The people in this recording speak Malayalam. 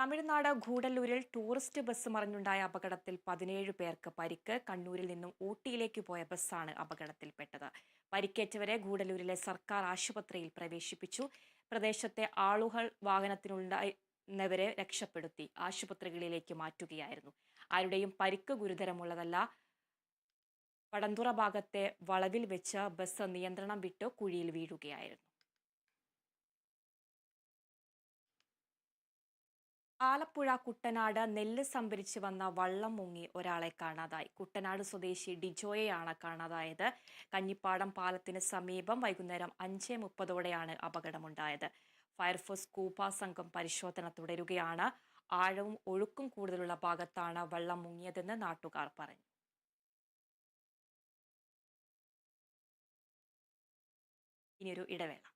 തമിഴ്നാട് ഗൂഡല്ലൂരിൽ ടൂറിസ്റ്റ് ബസ് മറിഞ്ഞുണ്ടായ അപകടത്തിൽ 17 പേർക്ക് പരിക്ക്. കണ്ണൂരിൽ നിന്നും ഊട്ടിയിലേക്ക് പോയ ബസ്സാണ് അപകടത്തിൽപ്പെട്ടത്. പരിക്കേറ്റവരെ ഗൂഡല്ലൂരിലെ സർക്കാർ ആശുപത്രിയിൽ പ്രവേശിപ്പിച്ചു. പ്രദേശത്തെ ആളുകൾ വാഹനത്തിലുണ്ടായിരുന്നവരെ രക്ഷപ്പെടുത്തി ആശുപത്രികളിലേക്ക് മാറ്റുകയായിരുന്നു. ആരുടെയും പരിക്ക് ഗുരുതരമുള്ളതല്ല. പടന്തുറ ഭാഗത്തെ വളവിൽ വെച്ച് ബസ് നിയന്ത്രണം വിട്ട് കുഴിയിൽ വീഴുകയായിരുന്നു. ആലപ്പുഴ കുട്ടനാട് നെല്ല് സംഭരിച്ച് വന്ന വള്ളം മുങ്ങി ഒരാളെ കാണാതായി. കുട്ടനാട് സ്വദേശി ഡിജോയെയാണ് കാണാതായത്. കഞ്ഞിപ്പാടം പാലത്തിന് സമീപം വൈകുന്നേരം 5:30ഓടെയാണ് അപകടമുണ്ടായത്. ഫയർഫോഴ്സ് സ്കൂബ സംഘം പരിശോധന തുടരുകയാണ്. ആഴവും ഒഴുക്കും കൂടുതലുള്ള ഭാഗത്താണ് വള്ളം മുങ്ങിയതെന്ന് നാട്ടുകാർ പറഞ്ഞു. ഇനിയൊരു ഇടവേള.